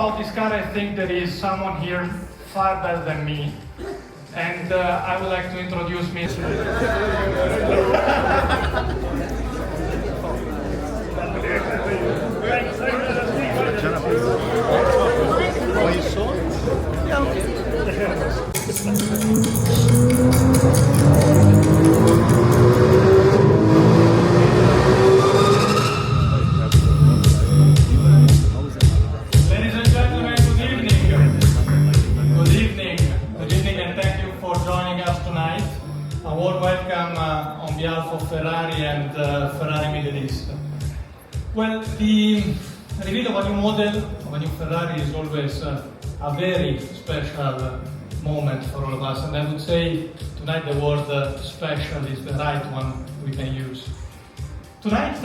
about this car, I think there is someone here far better than me. And I would like to introduce me. On behalf of Ferrari and Ferrari Middle East. Well, the reveal of a new model, of a new Ferrari, is always a very special moment for all of us, and I would say tonight the word special is the right one we can use. Tonight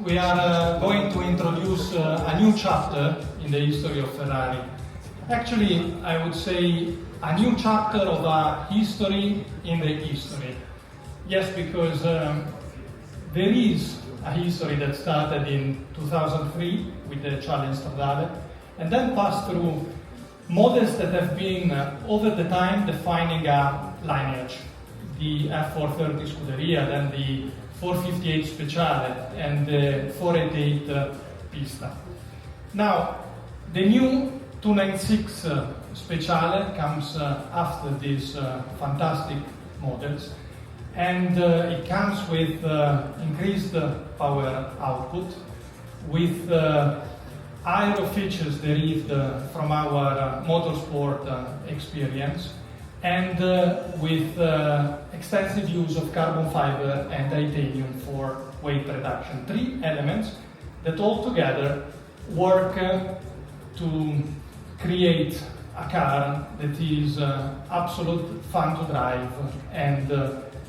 we are going to introduce a new chapter in the history of Ferrari. Actually, I would say a new chapter of a history in the history. Yes, because there is a history that started in 2003 with the Challenge Stradale and then passed through models that have been over the time defining a lineage. The F430 Scuderia, then the 458 Speciale and the 488 Pista. Now, the new 296 Speciale comes after these fantastic models. And it comes with increased power output, with aero features derived from our motorsport experience, and with extensive use of carbon fiber and titanium for weight reduction. Three elements that all together work to create a car that is absolute fun to drive and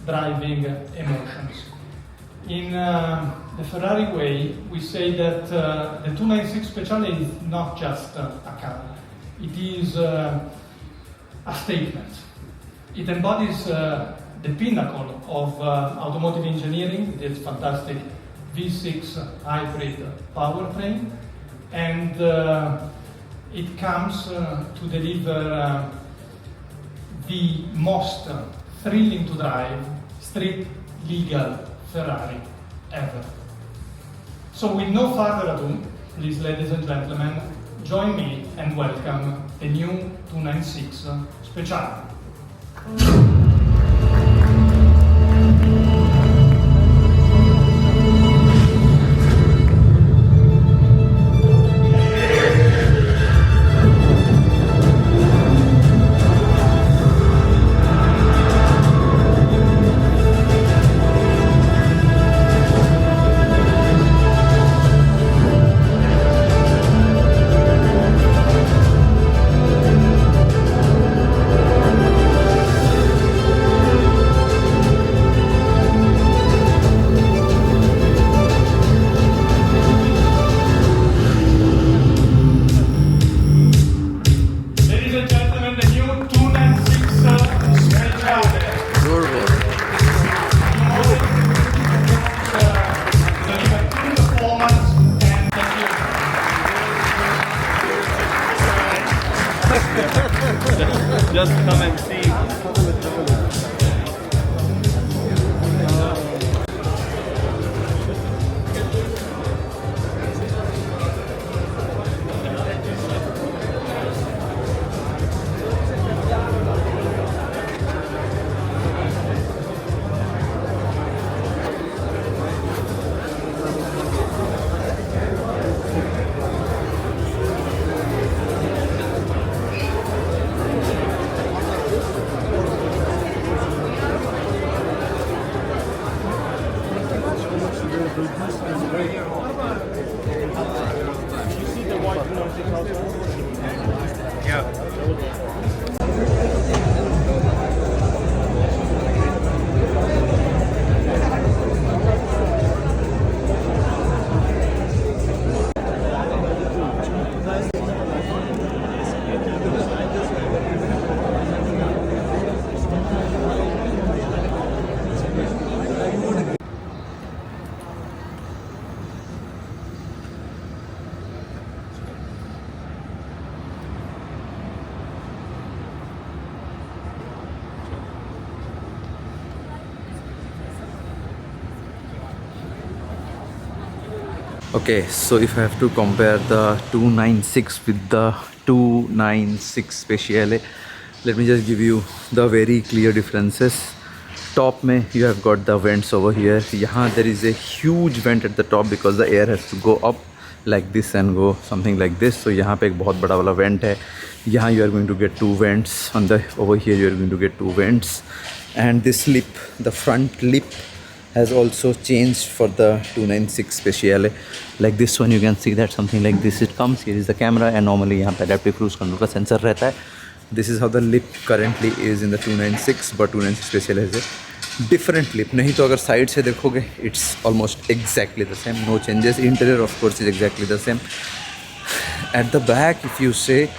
driving emotions. In the Ferrari way, we say that the 296 Speciale is not just a car, it is a statement. It embodies the pinnacle of automotive engineering with its fantastic V6 hybrid powertrain, and it comes to deliver the most thrilling to drive, street legal Ferrari ever. So with no further ado, please ladies and gentlemen, join me and welcome the new 296 Speciale. Just come and see. Okay, so if I have to compare the 296 with the 296 Speciale, let me just give you the very clear differences. Top में you have got the vents over here. यहाँ there is a huge vent at the top because the air has to go up like this and go something like this. So यहाँ पे एक बहुत बड़ा वाला vent है. यहाँ you are going to get two vents. On the over here you are going to get two vents. And this lip, the front lip, has also changed for the 296 Speciale. Like this one you can see that something like this it comes. Here is the camera and normally यहाँ पे adaptive cruise control का sensor रहता है. This is how the lip currently is in the 296, but 296 Speciale has a different lip. नहीं तो अगर side से देखोगे it's almost exactly the same, no changes. Interior of course is exactly the same. At the back if you say,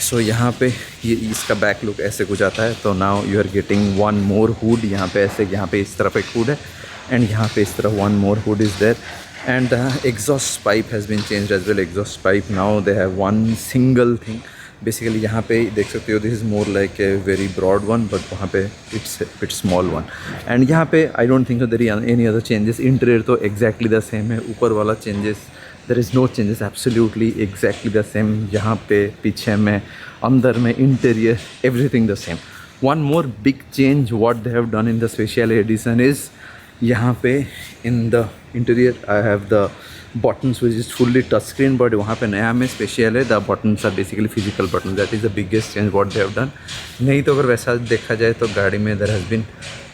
so यहाँ पे ये इसका back look ऐसे कुछ आता है. तो now you are getting one more hood. यहाँ पे ऐसे, यहाँ पे इस तरफ एक हुड है एंड यहाँ पे इस तरफ one more hood is there. And the exhaust pipe has been changed as well. Exhaust pipe now they have one single thing. Basically यहाँ पे देख सकते हो this is more like a very broad one, but वहाँ पे it's bit small one. And यहाँ पे I don't think so there is any other changes. Interior तो एग्जैक्टली द सेम है. ऊपर वाला changes there is no changes, absolutely exactly the same. यहाँ पे पीछे में अंदर में interior everything the same. One more big change what they have done in the Speciale edition is यहाँ पे in the interior I have the buttons which is fully touch screen, but वहाँ पे नया में Speciale the buttons are basically physical buttons. That is the biggest change what they have done. नहीं तो अगर वैसा देखा जाए तो गाड़ी में there has been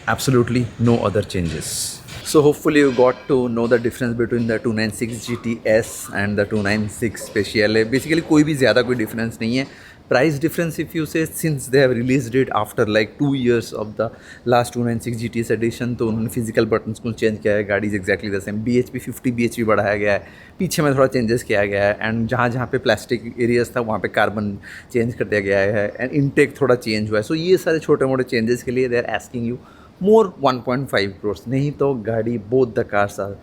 absolutely no other changes. So hopefully you got to know the difference between the 296 GTS and the 296 Speciale. Basically कोई भी ज़्यादा कोई difference नहीं है. Price difference if you say, since they have released it after like 2 years of the last 296 GTS edition, तो उन्होंने physical buttons को change किया है. गाड़ी is exactly the same. BHP 50 BHP बढ़ाया गया है. पीछे में थोड़ा changes किया गया है. एंड जहाँ जहाँ पे प्लास्टिक एरियाज था वहाँ पे कार्बन चेंज कर दिया गया है. एंड इनटेक थोड़ा चेंज हुआ है. सो ये सारे छोटे मोटे चेंजेस के लिए they are asking you more 1.5 crores. नहीं तो गाड़ी both the cars are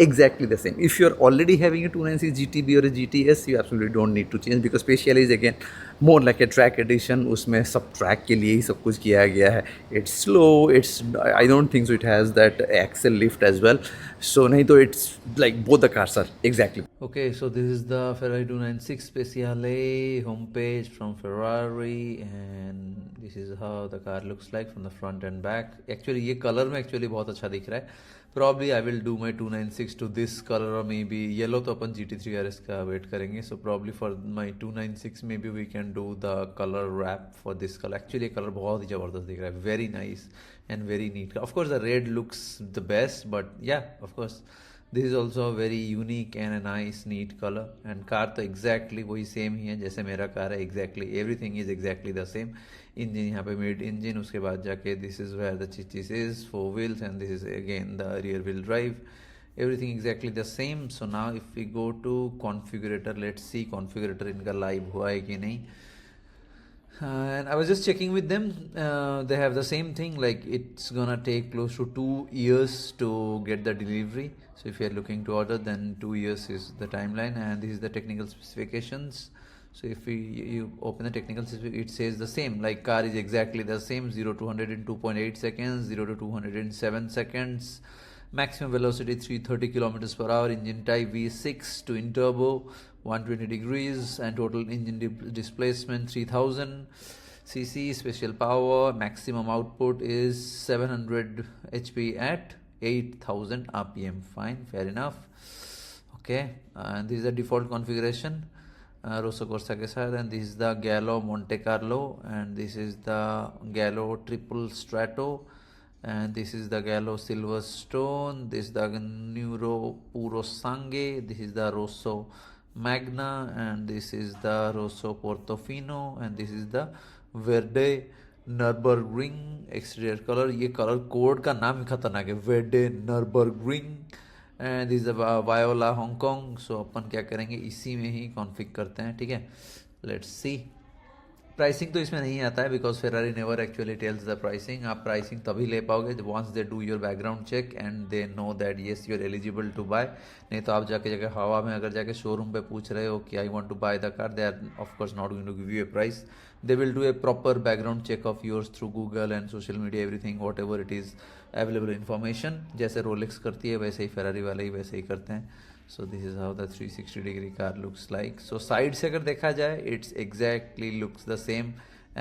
exactly the same. If you are already having a 296 GTB or a GTS, you absolutely don't need to change because Speciale is again more like a track edition. उसमें सब track के लिए ही सब कुछ किया गया है. It's slow. It's I don't think so. It has that axle lift as well. So नहीं तो it's like both the cars are exactly. Okay, so this is the Ferrari 296 Speciale homepage from Ferrari, and this is how the car looks like from the front and back. Actually ये color में actually बहुत अच्छा दिख रहा है. Probably I will do my 296 to this color or maybe yellow. तो अपन GT3 RS का wait करेंगे. So probably for my 296 maybe we can do the color wrap for this color. Actually ये color बहुत ही ज़बरदस्त दिख रहा है. Very nice and very neat. Of course the red looks the best, but yeah, of course this is also a very unique and a nice neat color. And car तो exactly वही same ही है जैसे मेरा car है. Exactly everything is exactly the same. Engine यहाँ पे mid engine, उसके बाद जाके दिस इज़ वेयर द चीज is 4 wheels and this is again the rear wheel drive. Everything exactly the same. So now if we go to configurator, let's see configurator इनका live हुआ है कि नहीं. And I was just checking with them. They have the same thing, like it's gonna take close to 2 years to get the delivery. So if you are looking to order, then 2 years is the timeline. And this is the technical specifications. So if you open the technical specification, it says the same, like car is exactly the same. 0 to 100 in 2.8 seconds, 0 to 200 in 7 seconds. Maximum velocity 330 kilometers per hour. Engine type V6 twin turbo, 120 degrees, and total engine displacement 3000 cc. Special power, maximum output is 700 HP at 8000 RPM. Fine, fair enough. Okay, and this is the default configuration. Rosso Corsa के साथ. And this is the Gallo Monte Carlo, and this is the Gallo Triple Strato, and this is the Gallo Silverstone, this is the Nero Puro Sangue, this is the Rosso Magna, and this is the Rosso Portofino, and this is the Verde Nürburgring. Exterior color, ये colour code का नाम ही खतरनाक है, Verde Nürburgring. And this viola Hong Kong. So अपन क्या करेंगे, इसी में ही कॉन्फ़िग करते हैं. ठीक है, लेट्स सी. प्राइसिंग तो इसमें नहीं आता है because Ferrari never actually tells the pricing. आप प्राइसिंग तभी ले पाओगे जब once they do your background check and they know that yes you are eligible to buy. नहीं तो आप जाके हवा में अगर जाके शोरूम पे पूछ रहे हो कि I want to buy the car, they are of course not going to give you a price. They will do a proper background check of yours through Google and social media, everything, whatever it is available information. जैसे Rolex करती है वैसे ही Ferrari वाले ही वैसे ही करते हैं. So this is how the 360 degree car looks like. So side से अगर देखा जाए it's exactly looks the same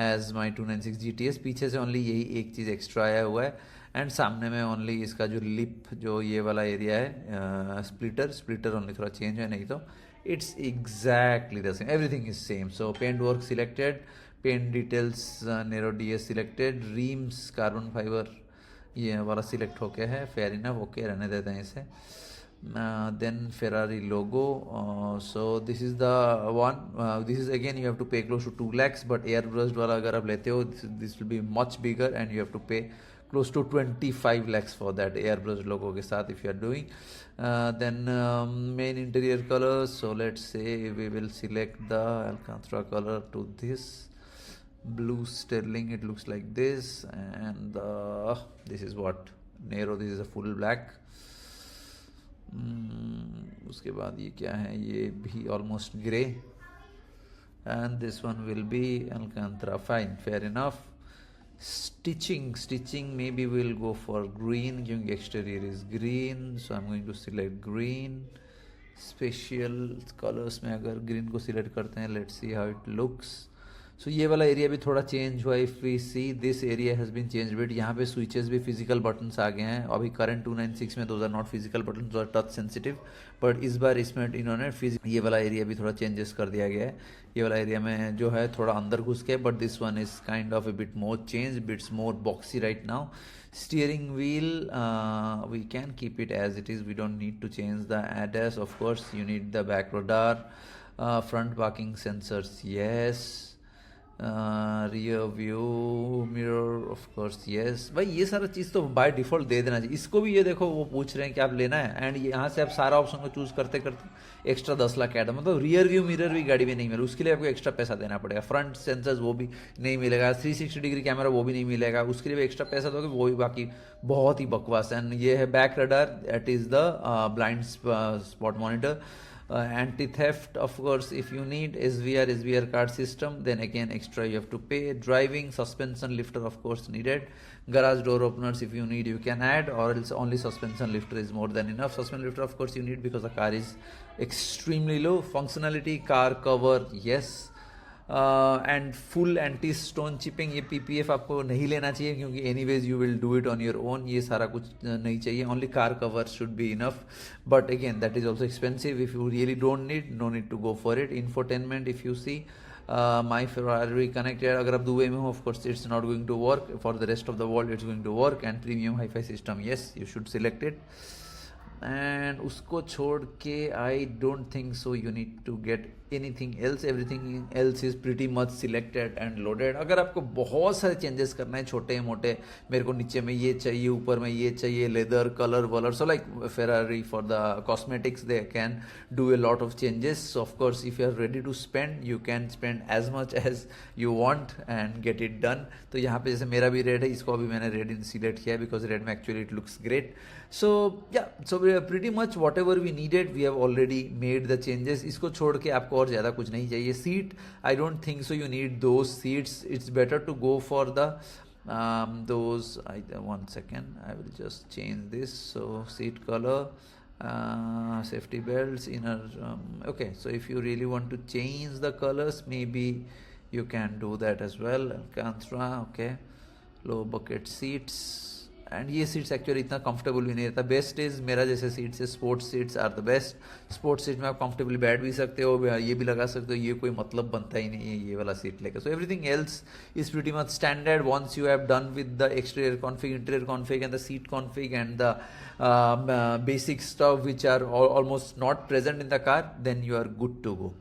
as my 296 GTS. पीछे से only यही एक चीज़ एक्स्ट्रा आया हुआ है एंड सामने में ओनली इसका जो लिप जो ये वाला एरिया है स्प्लिटर ओनली थोड़ा चेंज है, नहीं तो it's exactly the same, everything is same. So paint work selected, paint details Nero DS selected, rims carbon fibre ये वाला सिलेक्ट होके है, फेयर इनफ, ओके रहने देते हैं इसे. Then Ferrari logo, so this is the one, this is again you have to pay close to 2 lakhs, but airbrushed वाला अगर आप लेते हो this will be much bigger and you have to pay close to 25 lakhs for that airbrushed logo के साथ if you are doing. Then main interior colors, so let's say we will select the Alcantara color to this blue sterling, it looks like this, and this is what Nero, this is a full black. उसके बाद ये क्या है, ये भी almost grey and this one will be Alcantara. Fine, fair enough. Stitching maybe will go for green क्योंकि exterior is green, so I am going to select green. Special colours में अगर ग्रीन को select करते हैं, let's see how it looks. So ये वाला area भी थोड़ा चेंज हुआ. If we see this area has been change bit. यहाँ पे स्विचेस भी फिजिकल बटन्स आ गए हैं. अभी करंट 296 में those are not physical button, those are touch sensitive, but इस बार इसमें इन्होंने ये वाला एरिया भी थोड़ा चेंजेस कर दिया गया है. ये वाला एरिया में जो है थोड़ा अंदर घुस के, but this one is kind of A bit more change, bits more boxy right now. Steering wheel, we can keep it as it is, we don't need to change the ADAS. Of course you need the back radar, front parking sensors, yes. Rear view mirror of course yes. भाई ये सारा चीज़ तो by default दे देना चाहिए. इसको भी ये देखो वो पूछ रहे हैं कि आप लेना है, एंड यहाँ से आप सारा ऑप्शन को चूज़ करते करते एक्स्ट्रा 10 लाख ऐड, मतलब रियर व्यू मिरर भी गाड़ी में नहीं मिलेगा, उसके लिए आपको एक्स्ट्रा पैसा देना पड़ेगा. फ्रंट सेंसर्स वो भी नहीं मिलेगा, 360 डिग्री कैमरा वो भी नहीं मिलेगा, उसके लिए भी एक्स्ट्रा पैसा दोगे, वो भी बाकी बहुत ही बकवास. एंड ये है back radar, that is the blind spot monitor. Anti-theft, of course, if you need SVR card system, then again extra you have to pay. Driving, suspension lifter of course needed. Garage door openers if you need you can add, or else only suspension lifter is more than enough. Suspension lifter of course you need because the car is extremely low. Functionality, car cover, yes. And full anti stone chipping, ये PPF आपको नहीं लेना चाहिए क्योंकि anyways you will do it on your own. ये सारा कुछ नहीं चाहिए, only car cover should be enough, but again that is also expensive. If you really don't need, no need to go for it. Infotainment, if you see my Ferrari connected, अगर आप Dubai में हो of course it's not going to work, for the rest of the world it's going to work. And premium hifi system, yes you should select it. And उसको छोड़ के I don't think so you need to get anything else. Everything else is pretty much selected and loaded. अगर आपको बहुत सारे changes करना है छोटे मोटे, मेरे को नीचे में ये चाहिए, ऊपर में ये चाहिए, लेदर कलर वलर, so like Ferrari for the cosmetics they can do a lot of changes. So of course if you are ready to spend, you can spend as much as you want and get it done. तो यहाँ पे जैसे मेरा भी red है, इसको अभी मैंने रेड इन सिलेक्ट किया बिकॉज रेड में एक्चुअली इट लुक्स ग्रेट. सो या, सो pretty much whatever we needed we have already made the changes. इसको छोड़ के आपको और ज़्यादा कुछ नहीं चाहिए. Seat, I don't think so you need those seats. It's better to go for the those, one second, I will just change this. So seat color, safety belts, inner, okay, so if you really want to change the colors, maybe you can do that as well. Alcantara, okay, low bucket seats. And ये seats actually इतना comfortable भी नहीं रहता. Best is मेरा जैसे seats है, sports seats are the best. Sports seat में आप कंफर्टेबली बैठ भी सकते हो, ये भी लगा सकते हो, ये कोई मतलब बनता ही नहीं है ये वाला सीट लेकर. So everything else is pretty much standard. Once you have done with the exterior config, interior config and the seat config and the basic stuff which are almost not present in the car, then you are good to go.